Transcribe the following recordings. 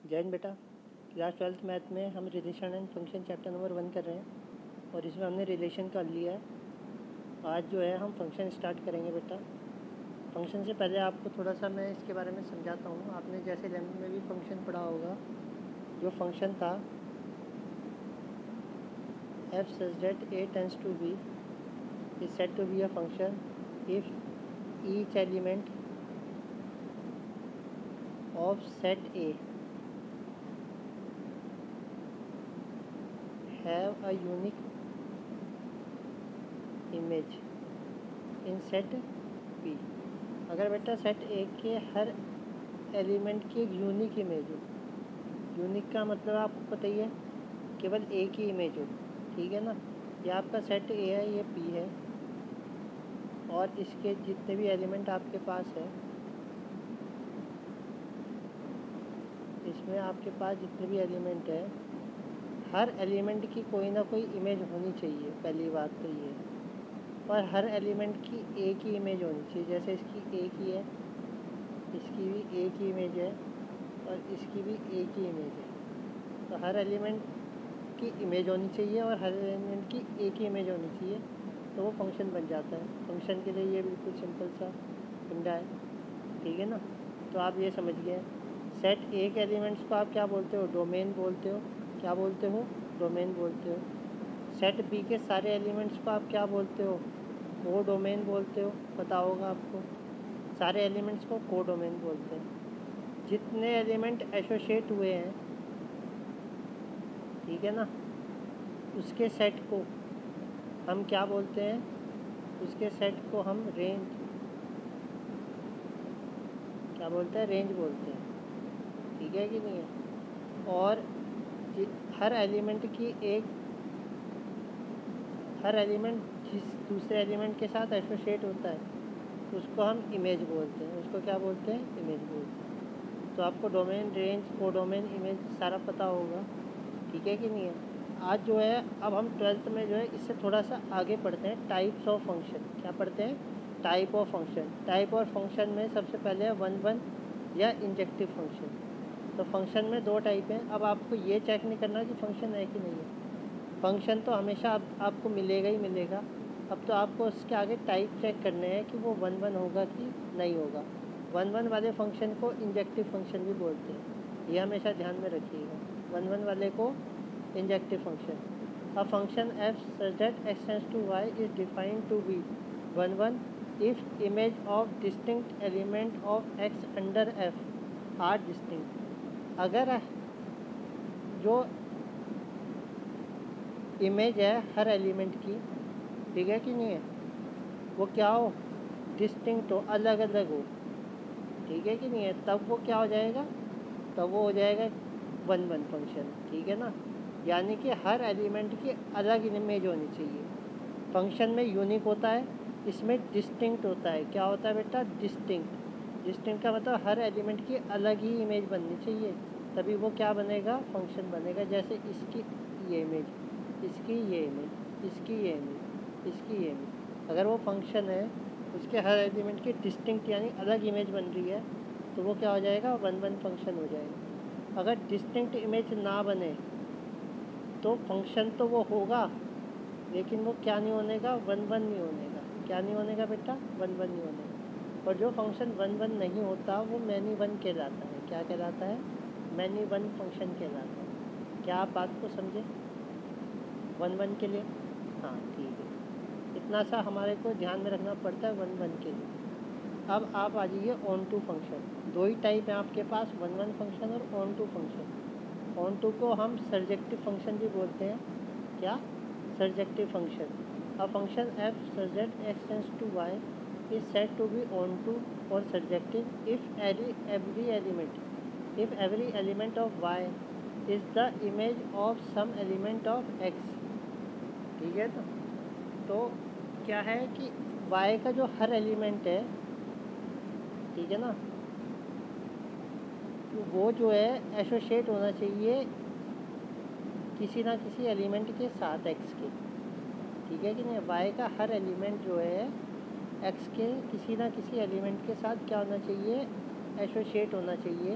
जैन बेटा, class 12th math में हम relation and function chapter number 1 कर रहे हैं और इसमें हमने रिलेशन कर लिया है। आज जो है हम फंक्शन स्टार्ट करेंगे बेटा। फंक्शन से पहले आपको थोड़ा सा मैं इसके बारे में समझाता हूँ। आपने जैसे 11th में भी फंक्शन पढ़ा होगा, जो फंक्शन था f such that a tends to b is said to be a function if each element of set A have a unique image in set B। अगर बेटा सेट ए के हर एलिमेंट की एक यूनिक इमेज हो, unique का मतलब आपको पता ही है, केवल एक ही इमेज हो, ठीक है ना। ये आपका सेट ए है, ये पी है और इसके जितने भी एलिमेंट आपके पास है, इसमें आपके पास जितने भी एलिमेंट है, हर एलिमेंट की कोई ना कोई इमेज होनी चाहिए। पहली बात तो ये, और हर एलिमेंट की एक ही इमेज होनी चाहिए। जैसे इसकी एक ही है, इसकी भी एक ही इमेज है और इसकी भी एक ही इमेज है। तो हर एलिमेंट की इमेज होनी चाहिए और हर एलिमेंट की एक ही इमेज होनी चाहिए, तो वो फंक्शन बन जाता है। फंक्शन के लिए ये बिल्कुल सिंपल सा फंडा है, ठीक है ना। तो आप ये समझ गए, सेट ए के एलिमेंट्स को आप क्या बोलते हो? डोमेन बोलते हो। क्या बोलते हो? डोमेन बोलते हो। सेट बी के सारे एलिमेंट्स को आप क्या बोलते हो? को डोमेन बोलते हो। पता होगा आपको, सारे एलिमेंट्स को को डोमेन बोलते हैं। जितने एलिमेंट एसोसिएट हुए हैं, ठीक है ना, उसके सेट को हम क्या बोलते हैं? उसके सेट को हम रेंज, क्या बोलते हैं? रेंज बोलते हैं, ठीक है कि नहीं है। और हर एलिमेंट की एक, हर एलिमेंट जिस दूसरे एलिमेंट के साथ एसोसिएट होता है उसको हम इमेज बोलते हैं। उसको क्या बोलते हैं? इमेज बोलते हैं। तो आपको डोमेन, रेंज, कोडोमेन, इमेज सारा पता होगा, ठीक है कि नहीं है। आज जो है, अब हम 12th में जो है इससे थोड़ा सा आगे पढ़ते हैं, टाइप्स ऑफ फंक्शन। क्या पढ़ते हैं? Type of function. Type of function में सबसे पहले है 1 या इंजेक्टिव फंक्शन। तो फंक्शन में 2 टाइप हैं। अब आपको ये चेक नहीं करना कि फंक्शन है कि नहीं है। फंक्शन तो हमेशा आपको मिलेगा ही मिलेगा। अब तो आपको उसके आगे टाइप चेक करने हैं कि वो 1 होगा कि नहीं होगा। 1 वाले फंक्शन को इंजेक्टिव फंक्शन भी बोलते हैं, ये हमेशा ध्यान में रखिएगा। 1 वाले को injective function. A function f such that x tends to y is defined to be 1 if image of distinct element of x under f are distinct। अगर जो इमेज है हर एलिमेंट की, ठीक है कि नहीं है, वो क्या हो? डिस्टिंक्ट हो, अलग अलग हो, ठीक है कि नहीं है, तब वो क्या हो जाएगा? तब वो हो जाएगा 1 फंक्शन, ठीक है ना। यानी कि हर एलिमेंट की अलग इमेज होनी चाहिए। फंक्शन में यूनिक होता है, इसमें डिस्टिंक्ट होता है। क्या होता है बेटा? डिस्टिंक्ट। डिस्टिंक्ट का मतलब हर एलिमेंट की अलग ही इमेज बननी चाहिए, तभी वो क्या बनेगा? फंक्शन बनेगा। जैसे इसकी ये इमेज, इसकी ये इमेज, इसकी ये इमेज, इसकी ये इमेज। अगर वो फंक्शन है, उसके हर एलिमेंट की डिस्टिंक्ट यानी अलग इमेज बन रही है, तो वो क्या हो जाएगा? 1 फंक्शन हो जाएगा। अगर डिस्टिंक्ट इमेज ना बने तो फंक्शन तो वो होगा, लेकिन वो क्या नहीं होने का? 1 नहीं होने का। क्या नहीं होने का बेटा? 1 नहीं होने का। और जो फंक्शन 1 नहीं होता वो मैनी 1 कहलाता है। क्या कहलाता है? मैनी 1 फंक्शन कहलाता है। क्या आप बात को समझे? 1 के लिए, हाँ ठीक है, इतना सा हमारे को ध्यान में रखना पड़ता है 1 के लिए। अब आप आ जाइए ऑन टू फंक्शन। 2 ही टाइप हैं आपके पास, 1 फंक्शन और onto function. Onto को हम सर्जेक्टिव फंक्शन भी बोलते हैं। क्या? Surjective function. A function f such that x tends to y is said to be on to or surjective if every element of y is the image of some element of x, ठीक है। तो क्या है कि y का जो हर element है, ठीक है ना, वो जो है एसोसिएट होना चाहिए किसी ना किसी एलिमेंट के साथ x के, ठीक है कि नहीं। y का हर एलिमेंट जो है x के किसी ना किसी एलिमेंट के साथ क्या होना चाहिए? एसोसिएट होना चाहिए,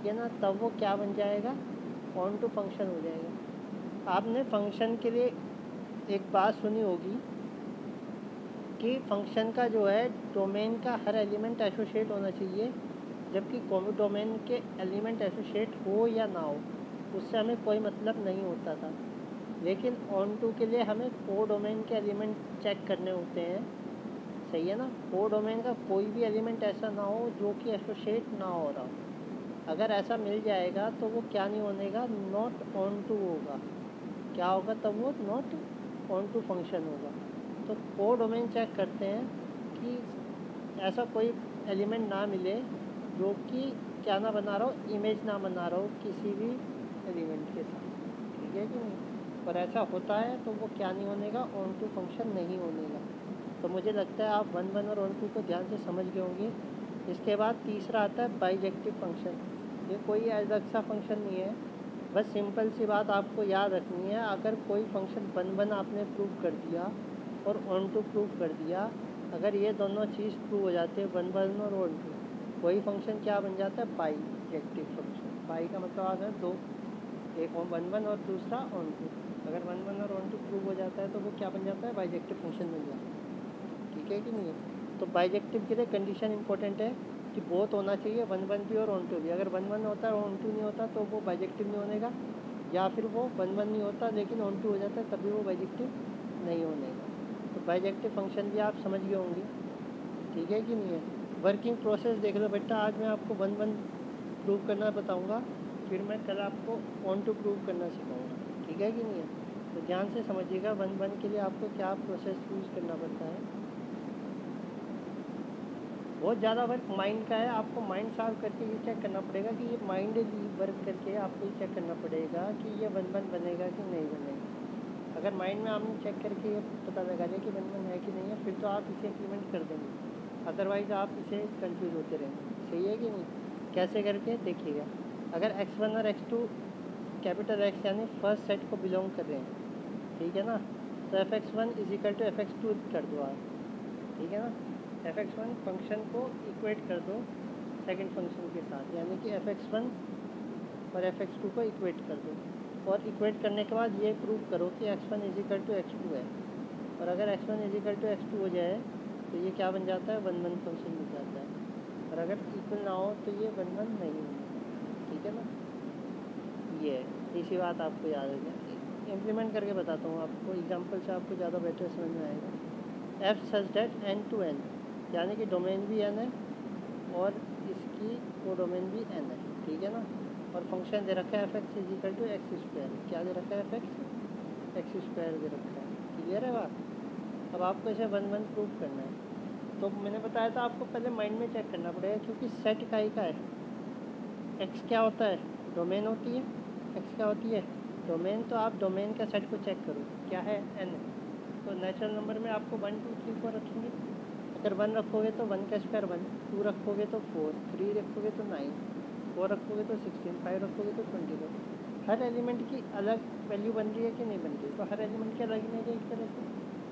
ठीक है ना, तब वो क्या बन जाएगा, ऑन टू फंक्शन हो जाएगा। आपने फंक्शन के लिए एक बात सुनी होगी कि फंक्शन का जो है डोमेन का हर एलिमेंट एसोसिएट होना चाहिए, जबकि डोमेन के एलिमेंट एसोसिएट हो या ना हो उससे हमें कोई मतलब नहीं होता था। लेकिन ऑन टू के लिए हमें को डोमेन के एलिमेंट चेक करने होते हैं, सही है ना। को डोमेन का कोई भी एलिमेंट ऐसा ना हो जो कि एसोसिएट ना हो रहा हो। अगर ऐसा मिल जाएगा तो वो क्या नहीं होनेगा, नॉट ऑन टू होगा। क्या होगा तब वो, नॉट ऑन टू फंक्शन होगा। तो को डोमेन चेक करते हैं कि ऐसा कोई एलिमेंट ना मिले जो कि क्या ना बना रहा हो, इमेज ना बना रहा हो किसी भी एलिमेंट के साथ, ठीक है कि नहीं। पर ऐसा होता है तो वो क्या नहीं होनेगा, ऑन टू फंक्शन नहीं होनेगा। तो मुझे लगता है आप 1 1 और ऑन टू को ध्यान से समझ गए होंगे। इसके बाद तीसरा आता है बाइजेक्टिव फंक्शन। ये कोई अलग सा फंक्शन नहीं है, बस सिंपल सी बात आपको याद रखनी है। अगर कोई फंक्शन 1 1 आपने प्रूव कर दिया और ऑन टू प्रूव कर दिया, अगर ये दोनों चीज़ प्रूव हो जाते हैं 1 1 और ऑन टू, वही फंक्शन क्या बन जाता है, बाइजेक्टिव फंक्शन। बाई का मतलब आ गया दो, एक 1 1 और दूसरा ऑन टू। अगर 1 1 और ऑन टू प्रूव हो जाता है तो वो क्या बन जाता है, बाइजेक्टिव फंक्शन बन जाता है, ठीक है कि नहीं है। तो बाइजेक्टिव के लिए कंडीशन इंपॉर्टेंट है कि बोथ होना चाहिए, 1 1 भी और ऑन टू भी। अगर 1 1 होता है और ऑन टू नहीं होता तो वो बाइजेक्टिव नहीं होनेगा, या फिर वो 1 1 नहीं होता लेकिन ऑन टू हो जाता है तभी वो बाइजेक्टिव नहीं होनेगा। तो बाइजेक्टिव फंक्शन भी आप समझ गए होंगे, ठीक है कि नहीं है। वर्किंग प्रोसेस देख लो बेटा, आज मैं आपको 1 1 प्रूव करना बताऊँगा, फिर मैं कल आपको ऑन टू प्रूव करना सिखाऊँगा, ठीक है कि नहीं है। तो ध्यान से समझिएगा 1 1 के लिए आपको क्या प्रोसेस यूज़ करना पड़ता है। बहुत ज़्यादा वर्क माइंड का है, आपको माइंड साफ करके ये चेक करना पड़ेगा कि ये माइंड वर्क करके आपको ये चेक करना पड़ेगा कि ये 1 1 बनेगा कि नहीं बनेगा। अगर माइंड में आपने चेक करके ये पता लगा लिया कि 1 1 है कि नहीं है, फिर तो आप इसे इम्प्लीमेंट कर देंगे, अदरवाइज़ आप इसे कंफ्यूज होते रहेंगे, सही है कि नहीं। कैसे करके देखिएगा, अगर x1 और x2 कैपिटल X यानी फर्स्ट सेट को बिलोंग कर रहे हैं, ठीक है ना, तो fx1 = fx2 कर दो आप, ठीक है ना। fx1 फंक्शन को इक्वेट कर दो सेकंड फंक्शन के साथ, यानी कि fx1 और fx2 को इक्वेट कर दो। और इक्वेट करने के बाद ये प्रूव करो कि x1 = x2 है। और अगर x1 = x2 हो जाए तो ये क्या बन जाता है, 1 1 फंक्शन बन जाता है। और अगर इक्वल ना हो तो ये 1 1 नहीं होगा, ठीक है ना। ये इसी बात आपको याद है, इम्प्लीमेंट करके बताता हूँ आपको, एग्जांपल से आपको ज़्यादा बेटर समझ में आएगा। f such that n to n, यानी कि डोमेन भी n है और इसकी को डोमेन भी n है, ठीक है ना। और फंक्शन दे रखा है fx = x²। क्या दे रखा है, fx x² दे रखा है, क्लियर है बात। अब आपको इसे 1 1 प्रूव करना है। तो मैंने बताया था आपको पहले माइंड में चेक करना पड़ेगा, क्योंकि सेट का ही का है। x क्या होता है, डोमेन होती है, x क्या होती है, डोमेन। तो आप डोमेन का सेट को चेक करो, क्या है, n। तो नेचुरल नंबर में आपको 1 2 3 4 रखेंगे। अगर 1 रखोगे तो 1 का स्क्वायर 1, 2 रखोगे तो 4, 3 रखोगे तो 9, 4 रखोगे तो 16, 5 रखोगे तो 24। हर एलिमेंट की अलग वैल्यू बन रही है कि नहीं बन रही, तो हर एलिमेंट की अलग इमेज है एक तरह से,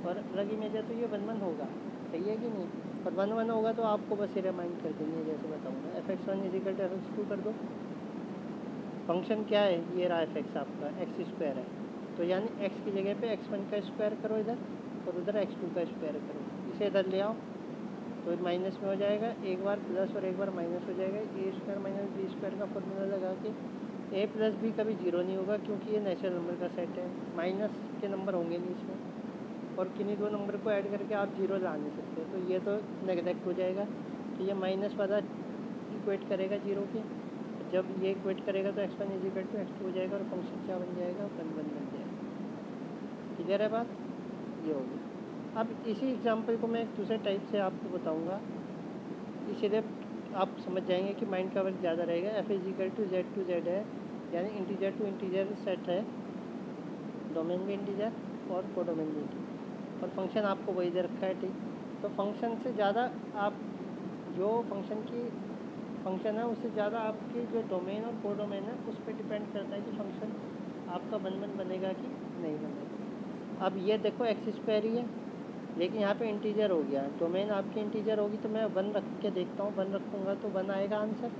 और अलग इमेज है तो ये 1 1 होगा, सही है कि नहीं। और 1 1 होगा तो आपको बस ये रिमाइंड कर देंगे, जैसे बताऊँगा। fx1 = fx2 कर दो। फंक्शन क्या है, ये रहा fx आपका x² है, तो यानी x की जगह पे x1 का स्क्वायर करो इधर, और उधर x2 का स्क्वायर करो। इसे इधर ले आओ तो माइनस में हो जाएगा, एक बार प्लस और एक बार माइनस हो जाएगा। a² - b² का फॉर्मूला लगा के a + b कभी जीरो नहीं होगा, क्योंकि ये नेचुरल नंबर का सेट है, माइनस के नंबर होंगे नहीं इसमें। और किन्हीं दो नंबर को ऐड करके आप जीरो ला नहीं सकते, तो ये तो नेगलेक्ट हो जाएगा। तो ये माइनस वाला इक्वेट करेगा जीरो के, जब ये इक्वेट करेगा तो x1 = x2 हो जाएगा, और फंक्शन क्या बन जाएगा, 1 1 बन जाएगा। क्लियर है बात, ये होगी। अब इसी एग्जांपल को मैं एक दूसरे टाइप से आपको बताऊंगा, इसीलिए आप समझ जाएंगे कि माइंड का वर्क ज़्यादा रहेगा। f = z to z है, यानी इंटीजर टू इंटीजर सेट है, डोमेन भी इंटीजर और को डोमेन भी इंटीजर, और फंक्शन आपको वही दे रखा है, ठीक। तो फंक्शन से ज़्यादा आप जो फंक्शन है उससे ज़्यादा आपकी जो डोमेन और को डोमेन है उस पर डिपेंड करता है कि फंक्शन आपका 1 1 बनेगा कि नहीं बनेगा। अब ये देखो x² ही है, लेकिन यहाँ पे इंटीजर हो गया, डोमेन आपकी इंटीजर होगी तो मैं 1 रख के देखता हूँ, 1 रखूँगा तो 1 आएगा आंसर,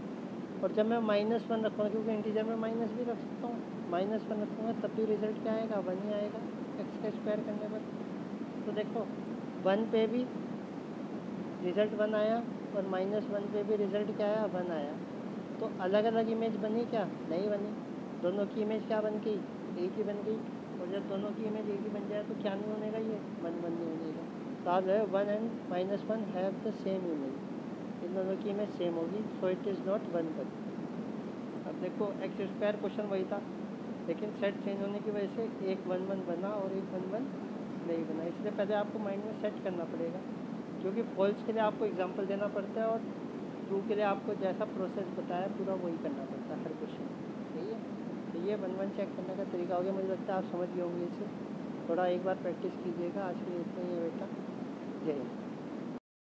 और जब मैं -1 रखूँगा, क्योंकि इंटीजर में माइनस भी रख सकता हूँ, -1 रखूँगा तब भी रिज़ल्ट क्या आएगा, 1 ही आएगा एक्स का स्क्वायर करने पर। तो देखो 1 पे भी रिज़ल्ट 1 आया और -1 पे भी रिज़ल्ट क्या आया, 1 आया। तो अलग अलग इमेज बनी क्या, नहीं बनी। दोनों की इमेज क्या बन गई, एक ही बन गई। और जब दोनों की इमेज एक ही बन जाए तो क्या नहीं होने का, ये 1 1 नहीं होने का। तो आप 1 and -1 have the same image, इन दोनों की इमेज सेम होगी, सो इट इज़ नॉट 1 1। अब देखो एक्स स्क्वायर क्वेश्चन वही था, लेकिन सेट चेंज होने की वजह से एक 1 1 बना और एक 1 1 नहीं बना। इसलिए पहले आपको माइंड में सेट करना पड़ेगा, क्योंकि फॉल्स के लिए आपको एग्जांपल देना पड़ता है और ट्रू के लिए आपको जैसा प्रोसेस बताया पूरा वही करना पड़ता है हर क्वेश्चन। सही है, तो ये 1 1 चेक करने का तरीका हो गया। मुझे लगता है आप समझ गए होंगे इसे। थोड़ा एक बार प्रैक्टिस कीजिएगा। आज के लिए इतना ही है बेटा। जय हिंद।